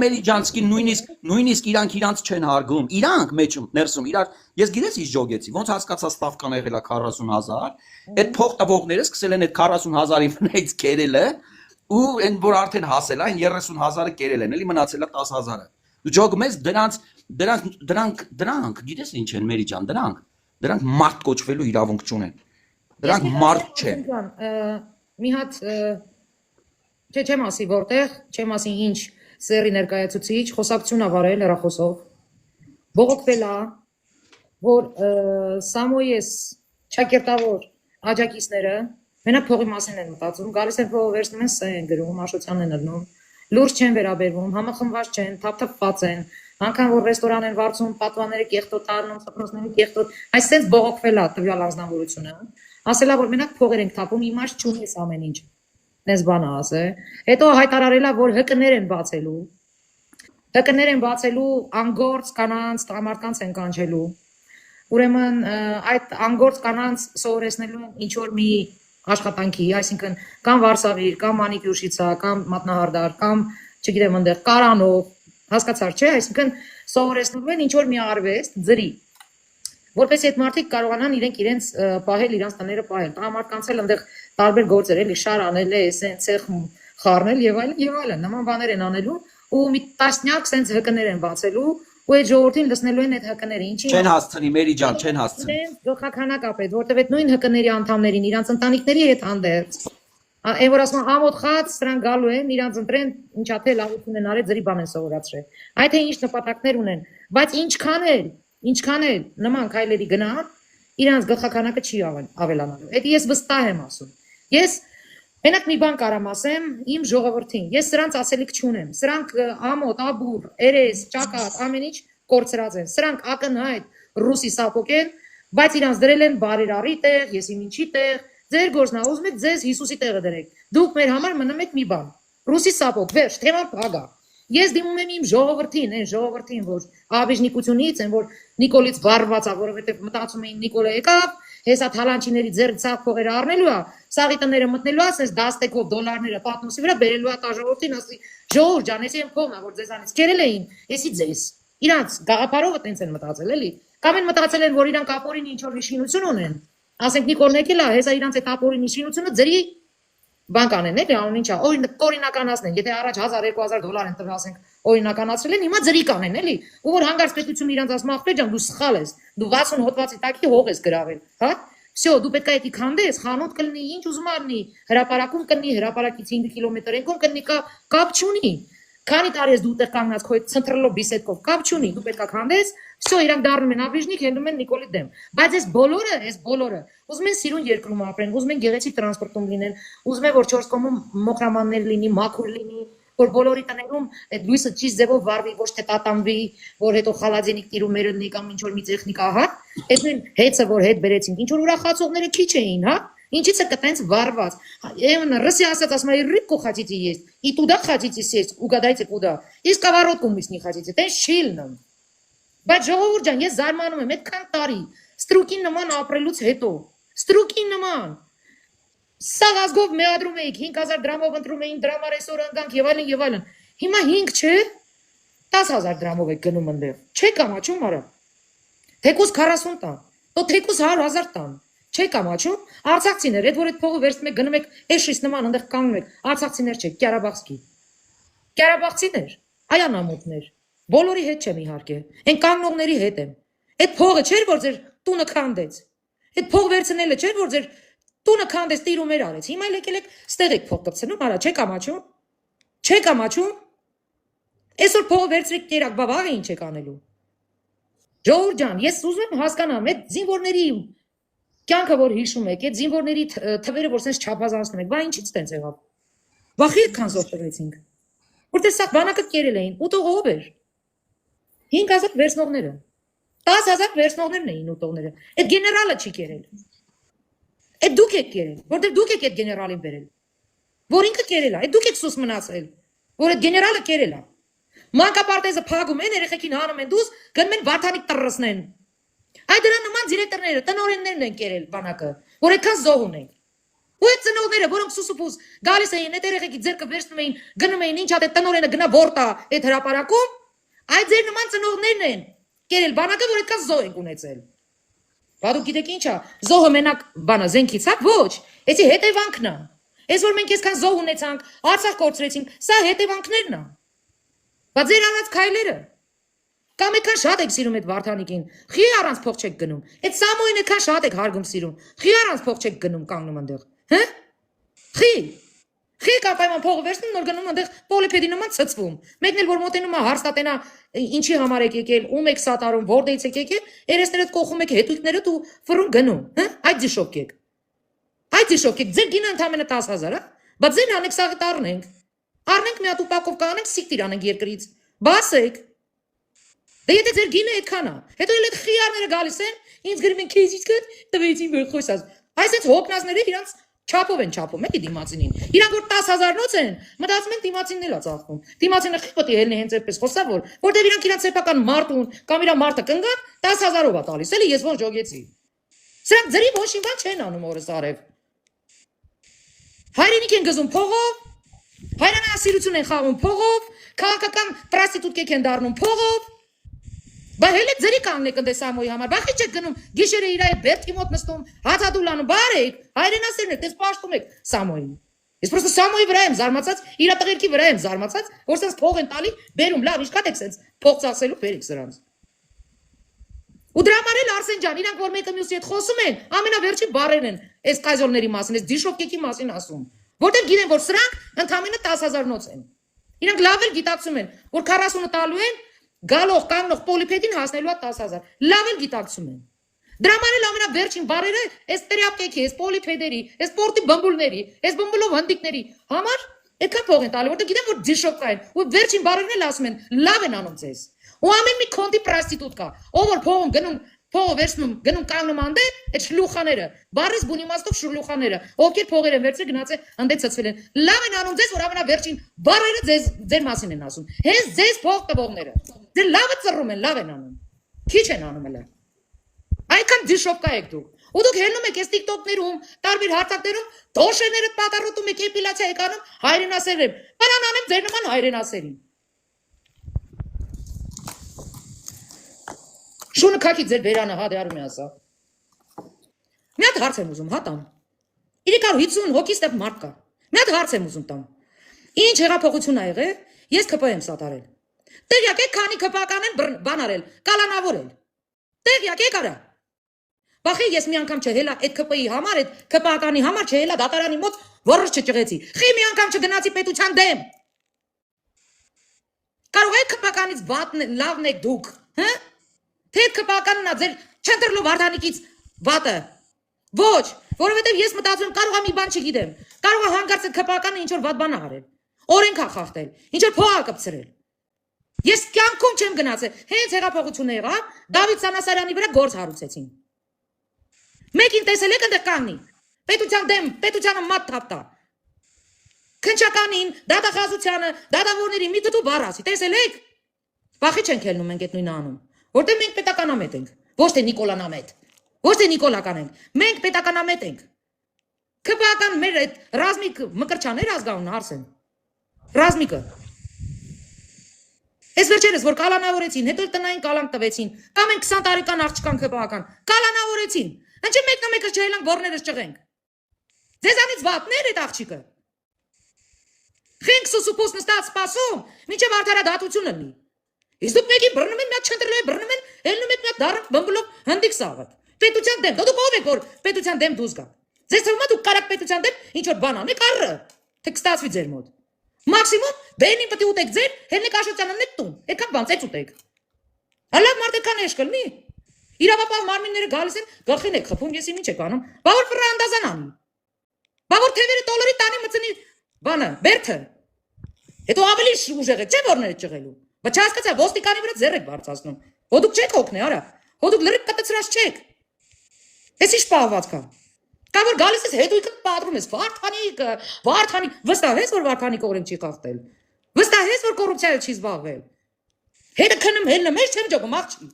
Մերիջանսկի նույնիսկ իրանք չեն հարգում, իրանք մեջում ներսում իրար ես գիտես ինչ ժոգեցի, ոնց հասկացա ստավկան եղել է 40,000, այդ փող տվողները սկսել են այդ 40,000-ի վրայից կերելը ու այն որ արդեն հասել է, այն 30,000-ը կերել են, էլի մնացել է 10,000-ը։ Դու ժոգում ես դրանք գիտես ինչ են Մերիջան, դրանք մարդ կոչվելու իրավունք չունեն։ Դրանք մարդ չեն։ Մի հատ չեմ ասի որտեղ, չեմ ասի ինչ Սերի ներկայացուցիչ խոսակցություն ավարել հեռախոսով, բողոքվել է, որ Սամոյես ճակերտավոր աջակիցները մենակ փողի մասին են մտածում, գալիս են փողը վերցնում են սա են գրում, Աշոտյանն են ըլնում, լուրջ չեն վերաբերվում, համախմբված չեն, թափթփված են, անգամ որ ռեստորան են վարձում, պատվաները կեղտոտ առնում, սփռոցները կեղտոտ, այսպես բողոքվել է տվյալ անձնավորությունը, ասել է որ մենակ փողեր ենք թափում, իմաստ չունի այս ամեն ինչ։ Նես բանը ասե, հետո հայտարարել է, որ հկներ են բացելու, անգործ կանանց, տղամարդկանց են կանչելու, ուրեմն այդ անգործ կանանց սովորեցնելու են ինչ-որ մի աշխատանքի, այսինքն կամ վարսավիր, կամ մանիկյուրշիցա, կամ մատնահարդար, կամ չգիտեմ ընդեղ կարանով, հասկացար չէ, այսինքն սովորեցնելու են ինչ-որ մի արվեստ, ձրի, որպես այդ մարդիկ կարողանան իրենց պահել, իրանց տները պահել, տղամարդկանց էլ ընդեղ տարբեր գործեր, էլի շար անել, սեն ցեխ խառնել եւ այլն, նման բաներ են անելու ու մի տասնյակ սենց հկներ են բացելու ու այդ ժողովրդին լսնելու են այդ հկները, ինչի չեն հասցնի Մերիջան, չեն հասցնի։ Գլխականակապետ, որտեւ այդ նույն հկների անդամներին իրանց ընտանիքների հետ հանդերձ այն որ ասում ամոթ խաց սրանք գալու են, իրանց ընտրեն, ինչա թե լավություն են արել, ձրի բան են սովորացրել։ Այդ թե ինչ նպատակներ ունեն, բայց ինչքան էլ նման քայլերի գնան, իրանց գլխականակը չի ավելանալու։ Այդ ես վստահ եմ ասում։ Ես մենակ մի բան կարամ ասեմ իմ ժողովրդին։ Ես սրանց ասելիք չունեմ։ Սրանք ամոթ, աբուր, երես, ճակատ, ամեն ինչ կորցրած են։ Սրանք ակնհայտ ռուսի սապոկ են, բայց իրանց դրել են բարերարի տեղ, եսի ինչի տեղ, ձեր գործնա, ուզում եք ձեզ Հիսուսի տեղը դրեք։ Դուք մեր համար մնում եք մի բան։ Ռուսի սապոկ, վերջ, թեման փագա։ Ես դիմում եմ իմ ժողովրդին, այն ժողովրդին, որ աբիժնիկությունից են, որ Նիկոլից վառված է, որովհետև մտածում էին Նիկոլը եկավ, հեսա թալանչիների ձեռք ցավ փողերը առնելու է, սաղի տները մտնելու է, ասես դաստեկով դոլարները պատմոսի վրա բերելու է տա ժողովրդին, ասի ժողովուրդ ջան, էսի են փողն է, որ ձեզանից կերել էին, էսի ձեզ։ Իրանց գաղափարովը տենց են մտածել, էլի։ Կամ են մտածել են, որ իրանք ապորին ինչ որ շինություն ունեն։ Ասենք Նիկոլն եկել է, հեսա իրանց այդ ապորին շինությունը ձրի բան կանեն, էլի, անուն ինչա, օրինականացնեն, եթե առաջ 1000-2000 դոլար են տվել, ասենք, օրինականացրել են, հիմա ձրի կանեն, էլի, ու որ հանգարց պետությունը իրանց ասում ախպեր ջան, դու սխալ ես, դու 60 հոդվածի տակի հող ես գրավել, հա? Всё, դու պետք է դա քանդես, խանութ կլինի, ինչ ուզում առնի, հրապարակում կլինի, հրապարակից 5 կիլոմետր ենքում կլինի, կապ չունի։ Քանի տարի ես դու ուտեղ կանգնած քո այդ ցնտրելով բիսեդկով կապ չունի, դու պետք է քանդես, всё, իրանք դառնում են աբիժնիկ, հենվում են Նիկոլի դեմ։ Բայց այս բոլորը, ուզում են սիրուն երկրում ապրեն, ուզում են գեղեցիկ տրանսպորտում լինեն, ուզում են որ 4 կողմում մոխրամաններ լինի, մաքուր լինի, որ բոլորի տներում այդ լույսը ճիշտ ձևով վառվի, ոչ թե տատանվի, որ հետո խալաձենիկ տիրումերը լինի կամ ինչ որ մի տեխնիկա, հա։ Այդ նույն հեծը որ հետ բերեցինք, ինչ որ ուրախացողները քիչ էին, հա։ Ինչից է կտենց վառված։ Именно Россия ասած ասում է рыбку хотите есть, и туда хотите сесть, угадайте куда. И сковородку мы с ней хотите. Տենց շիլնում։ Բայց ժողովուրդ ջան, ես զարմանում եմ, այդքան տարի ստրուկին նման ապրելուց հետո, ստրուկին նման սաղազգով մեղադրում էիք 5000 դրամով ընտրում էին դրամա ռեստորանտանք եւ այլն։ Հիմա 5 չէ, 10000 դրամով եք գնում այնտեղ։ Չեք ամաչում արա։ Թեկուզ 40 տան, то թեկուզ 100,000 տան։ Չեք ամաչում։ Արցախցիներ, այդ որ այդ փողը վերցնում եք, գնում եք էշից նման այնտեղ կանգնում եք։ Արցախցիներ չէ, Ղարաբաղցի։ Ղարաբաղցիներ, այանամուտներ։ Բոլորի հետ չեմ իհարկե։ Այն կանգնողների հետ եմ։ Այդ փողը չէր որ ձեր տունը քանդեց։ Այդ փող վերցնելը չէր որ ձեր տունը քանդեց, տիրումեր արեց։ Հիմա եկել եք ստեղ եք փող կպցնում, արա չեք ամաչում։ Չեք ամաչում։ Այսօր փողը վերցրեք կերակ, բա վաղը ինչ եք անելու։ Ժողովուրդ ջան, ես ուզում եմ հասկանամ, այդ զինվորների կյանքը որ հիշում եք, այդ զինվորների թվերը որ sense չափազանցնում եք, բա ինչից տենց եղավ։ Վախի այդքան զոհվեցինք։ Որտե՞ղ սա բանակը կերել էին, ուտողով էր։ 5000 վերցնողները 10000 վերցնողներն էին ուտողները։ Այդ գեներալը չի կերել։ Այդ դուք եք կերել, որտեղ դուք եք այդ գեներալին բերել։ Որ ինքը կերել է, այդ դուք եք սուս մնացել, որ այդ գեներալը կերել է։ Մանկապարտեզը փակում են, երեխեքին հանում են դուս, գնում են Վարդանիկ տրռսնեն։ Այդ դրա նման դիրեկտորները, տնօրեններն են կերել բանակը, որ այդքան զոհ ունեն։ Ու այդ ծնողները, որոնք սուսուփուս գալիս էին, այդ երեխեքի ձեռքը վերցնում էին, գնում էին, ինչ ա դե տնորենը գնա որտա այդ հրապարակում, այդ ձեր նման ծնողներն են կերել բանակը, որ այդքան զոհ են ունեցել։ Բա դուք գիտեք ինչ է, զոհը մենակ բանա զենքից է, ոչ, էսի հետևանքն է։ Այս որ մենք այսքան զոհ ունեցանք, Արցախ կորցրեցինք, սա հետևանքներն է։ Բա ձեր արած քայլերը կամ այդքան շատ եք սիրում այդ Վարդանիկին, խի առանց փող չեք գնում։ Այդ Սամոյին այդքան շատ եք հարգում սիրում, խի առանց փող չեք գնում կանգնում այնտեղ, հա։ Խի կապայման փողը վերցնում, նոր գնում այնտեղ պոլիպեդի նման ցծվում։ Մեկն էլ որ մոտենում է հարստատենա, ինչի համար եք եկել, ում եք սատարում, որտեղից եք եկել, երեսներդ կողում եք հետույքներդ ու ֆռուն գնում, հա։ Այդ դիշոկ եք։ Այդ դիշոկ եք, ձեր գինը ընդամենը 10,000, հա։ Բայց ձեր անեք սաղի տառնենք։ Առնենք մի հատ ուպակով կանենք, սիկտիր անենք երկրից։ Բասեք։ Դե եթե ձեր գինը այդքան է, հետո էլ այդ խիարները գալիս են, ինձ գրում են քեզից կդ, տվեցին որ խոսած։ Այս հոգնածները իրանց չափով են չափում, էլի դիմացինին։ Իրանք որ 10,000-նոց են, մտածում են դիմացինն էլ է ծախվում։ Դիմացինը խի պետք է ելնի հենց այդպես խոսա որ, որտեղ իրանք իրանք սեփական մարդուն կամ իրա մարդը կնգան 10,000-ով է տալիս, էլի ես ոնց ժոգեցի։ Սրանք ձերի ոչ մի բան չեն անում օրս արև։ Հայրենիք են գզում փողով, հայրենասիրություն են խաղում փողով, քաղաքական պրոստիտուտկեք են դառնում փողով։ Բա հենց ձերի կանգնեք ընդ Սամոյի համար, բա խի չեք գնում գիշերը իր այդ բերդի մոտ նստում, հացադուլանում, բարեք, հայրենասերն եք, դες պաշտում եք Սամոյին։ Ես պրոստը Սամոյի վրա եմ զարմացած, իր տղերքի վրա եմ զարմացած, որ սենց փող են տալի, բերում, լավ, ինչքան եք սենց փող ծախսելու բերեք սրանց։ Ու դրա համար էլ Արսեն ջան, իրանք որ մեկը մյուսի հետ խոսում են, ամենավերջին բառերն են, այս կայզորների մասին, այս դիշոկեկի մասին ասում, որտեղ գիտեն, որ սրանք ընդամենը 10,000-նոց են։ Իրանք լավ էլ գիտակցում են, որ 40-ը տալու են, գալող կանգնող պոլիպեդին հասնելու է 10,000։ Լավ էլ գիտակցում են։ Դրա համար էլ ամենավերջին բառերը այս տերապկեքի, այս պոլիպեդերի, այս սպորտի բմբուլների, այս բմբուլով հնդիկների համար այդքան փող են տալու, որտեղ գիտեն, որ դիշոկ կային, ու վերջին բառերն էլ ասում են, լավ են անում ձեզ։ Ու ամեն մի քոնդի պրոստիտուտ կա, ով որ փողում գնում, փողը վերցնում, գնում կանգնում անդե, այդ շլուխաները, բառից բուն իմաստով շլուխաները, ովքեր փողեր են վերցրել գնացել անդե ցցվել են։ Լավ են անում ձեզ, որ ամենավերջին բառերը ձեր մասին են ասում։ Հենց ձեզ փող տվողները։ Ձեր լավը ծռում են, լավ են անում։ Քիչ են անում էլ։ Այնքան դիշոկա եք դուք։ Ու դուք հելնում եք այս TikTok-ներում, տարբեր հարթակներում, դոշեները պատառոտում եք, էպիլացիա եք անում, հայրենասերներ։ Բանան անեմ ձեր նման հայրենասերին։ Շունը քաքի ձեր բերանը հա դե արում է ասա։ Մի հատ հարց եմ ուզում, հա տամ։ 350 հոգի ստեղ մարդ կա։ Մի հատ հարց եմ ուզում տամ։ Ինչ հեղափոխություն ա եղել, ես ԿՊ եմ սատարել։ Տեղյակ եք քանի ԿՊ-ական են բան արել, կալանավորել։ Տեղյակ եք արա։ Բախի ես մի անգամ չհելա այդ ԿՊ-ի համար, այդ ԿՊ-ականի համար չհելա դատարանի մոտ որոշ չճղեցի։ Խի մի անգամ չգնացի պետության դեմ։ Կարող եք ԿՊ-ականից լավն եք դուք, հա։ Թե ԿՊ-ականն է ձեր չընտրլու Վարդանիկից վատը։ Ոչ, որովհետև ես մտածում եմ կարող է մի բան չգիտեմ։ Կարող է հանգարց այդ ԿՊ-ականը ինչ որ վատ բան արել։ Օրենք է խախտել, ինչ որ փող է կպցրել։ Ես կյանքում չեմ գնացել։ Հենց հեղափոխությունը եղավ, Դավիթ Սանասարյանի վրա գործ հարուցեցին։ Մեկին տեսել եք այնտեղ կանգնի։ Պետության դեմ, պետությանը մատ թափտա։ Քնչականին, դատախազությանը, դատավորների մի դու բառ ասի, տեսել եք։ Վախի չենք ելնում մենք այդ նույնը անում, որտեղ մենք պետականամետ ենք, ոչ թե Նիկոլանամետ, ոչ թե Նիկոլական ենք, մենք պետականամետ ենք։ ԿՊ-ական մեր այդ Ռազմիկ Մկրտչյաններ ազգանուն Արսեն։ Ռազմիկը։ Այս վերջերս որ կալանավորեցին, հետո տնային կալանք տվեցին, կամ են 20 տարեկան աղջկան ԿՊ-ական, կալանավորեցին։ Ինչի մեկնամեկը չհելանք որներս ճղենք։ Ձեզանից վատներ այդ աղջիկը։ Խենք սուսուփոս նստած սպասում, մինչև արդարադատությունը լինի։ Իսկ դուք մեկին բռնում են, մի հատ չընտրել բռնում են, ելնում եք մի հատ դառը բմբլով հնդիկ սաղը։ Պետության դեմ, դուք ով եք որ պետության դեմ դուրս գաք։ Ձեզ թվում է դուք կարաք պետության դեմ ինչ որ բան անեք առը, թե կստացվի ձեր մոտ։ Մաքսիմում բենին պետք է ուտեք ձեր, հենեք աշոտյանն եք տուն, այդքան բան ծեծ ուտեք։ Հալավ մարդեկան էշկլ մի։ Իրավապահ մարմինները գալիս են, գլխին եք խփում, ես ինչ եք անում։ Բա որ ֆրանդազան անի։ Բա որ թևերը տոլորի տանի մծնի բանը, բերթը։ Հետո ավելի ուժեղ եք, չէ՞ որները ճղելու։ Բա չհասկացա, ոստիկանի վրա ձեռ եք բարձրացնում։ Հո դուք չեք օգնի, արա։ Հո դուք լրիվ կտցրած չեք։ Էս ի՞նչ պահված կա։ Կա որ գալիս ես հետույքը պատրում ես, Վարդանի, վստահ ես որ Վարդանիկը օրենք չի խախտել։ Վստահ ես որ կոռուպցիայով չի զբաղվել։ Հետը քնում հելնում ես չեմ ճոգում աղջի։